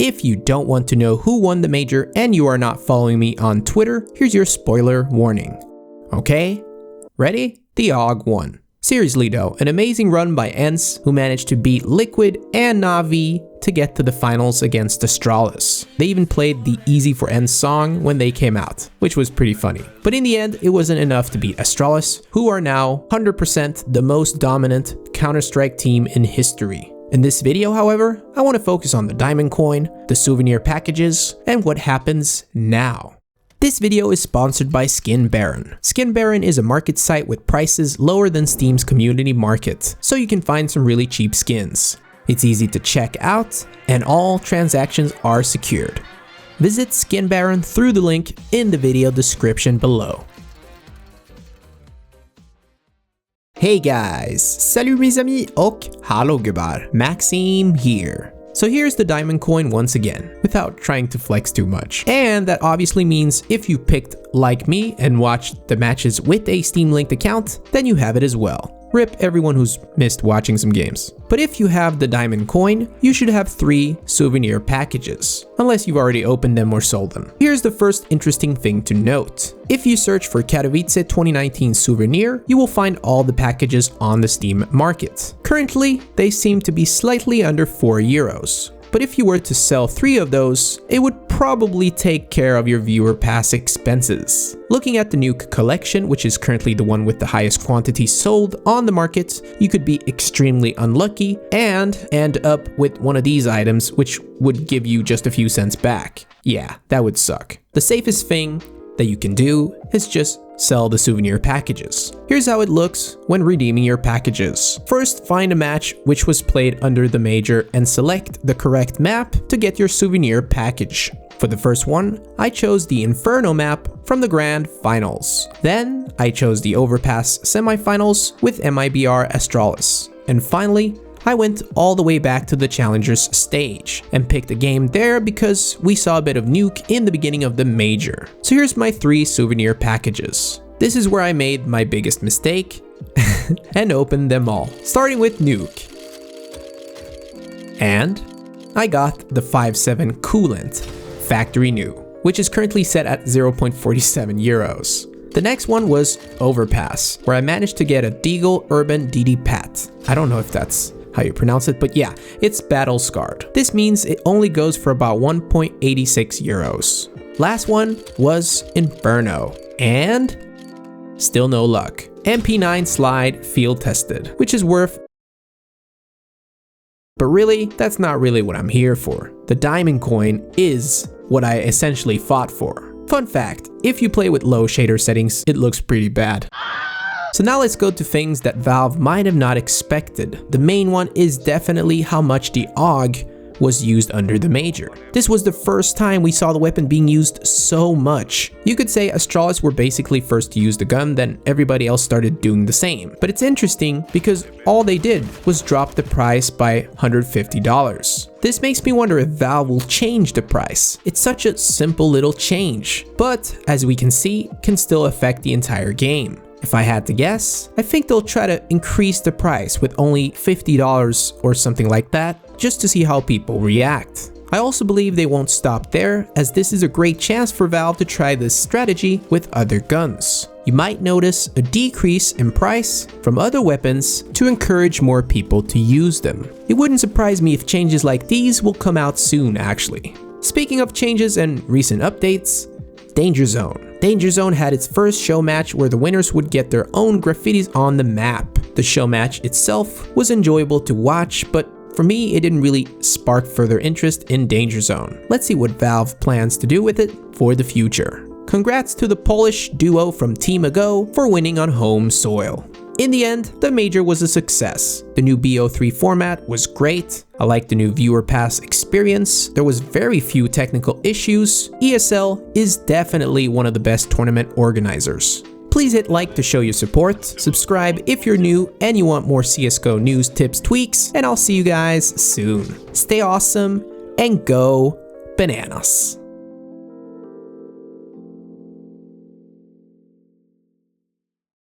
If you don't want to know who won the major and you are not following me on Twitter, here's your spoiler warning. Okay? Ready? The AUG won. Seriously though, an amazing run by ENCE, who managed to beat Liquid and Na'Vi to get to the finals against Astralis. They even played the Easy for ENCE song when they came out, which was pretty funny. But in the end, it wasn't enough to beat Astralis, who are now 100% the most dominant Counter-Strike team in history. In this video, however, I want to focus on the Diamond Coin, the souvenir packages, and what happens now. This video is sponsored by Skin Baron. Skin Baron is a market site with prices lower than Steam's community market, so you can find some really cheap skins. It's easy to check out, and all transactions are secured. Visit Skin Baron through the link in the video description below. Hey guys! Salut mes amis och hallå gubbar! Maxime here. So here's the Diamond Coin once again, without trying to flex too much. And that obviously means if you picked like me and watched the matches with a Steam linked account, then you have it as well. RIP everyone who's missed watching some games. But if you have the Diamond Coin, you should have 3 souvenir packages, unless you've already opened them or sold them. Here's the first interesting thing to note. If you search for Katowice 2019 Souvenir, you will find all the packages on the Steam market. Currently, they seem to be slightly under €4. But if you were to sell 3 of those, it would probably take care of your viewer pass expenses. Looking at the Nuke collection, which is currently the one with the highest quantity sold on the market, you could be extremely unlucky and end up with one of these items, which would give you just a few cents back. Yeah, that would suck. The safest thing that you can do is just sell the souvenir packages. Here's how it looks when redeeming your packages. First, find a match which was played under the major and select the correct map to get your souvenir package. For the first one, I chose the Inferno map from the Grand Finals. Then, I chose the Overpass semifinals with MIBR Astralis. And finally, I went all the way back to the Challengers stage and picked a game there because we saw a bit of Nuke in the beginning of the major. So here's my 3 souvenir packages. This is where I made my biggest mistake and opened them all, starting with Nuke. And I got the 5.7 Coolant Factory New, which is currently set at €0.47. The next one was Overpass, where I managed to get a Deagle Urban DDPAT. I don't know if that's how you pronounce it, but yeah, it's battle scarred. This means it only goes for about €1.86. Last one was Inferno, and still no luck. MP9 slide field tested, which is worth, but really, that's not really what I'm here for. The Diamond Coin is what I essentially fought for. Fun fact, if you play with low shader settings, it looks pretty bad. So now let's go to things that Valve might have not expected. The main one is definitely how much the AUG was used under the major. This was the first time we saw the weapon being used so much. You could say Astralis were basically first to use the gun, then everybody else started doing the same. But it's interesting because all they did was drop the price by $150. This makes me wonder if Valve will change the price. It's such a simple little change, but as we can see, can still affect the entire game. If I had to guess, I think they'll try to increase the price with only $50 or something like that, just to see how people react. I also believe they won't stop there, as this is a great chance for Valve to try this strategy with other guns. You might notice a decrease in price from other weapons to encourage more people to use them. It wouldn't surprise me if changes like these will come out soon, actually. Speaking of changes and recent updates, Danger Zone. Danger Zone had its first show match where the winners would get their own graffitis on the map. The show match itself was enjoyable to watch, but for me, it didn't really spark further interest in Danger Zone. Let's see what Valve plans to do with it for the future. Congrats to the Polish duo from Team Ago for winning on home soil. In the end, the major was a success. The new BO3 format was great. I liked the new viewer pass experience. There was very few technical issues. ESL is definitely one of the best tournament organizers. Please hit like to show your support, subscribe if you're new and you want more CSGO news, tips, tweaks, and I'll see you guys soon. Stay awesome and go bananas.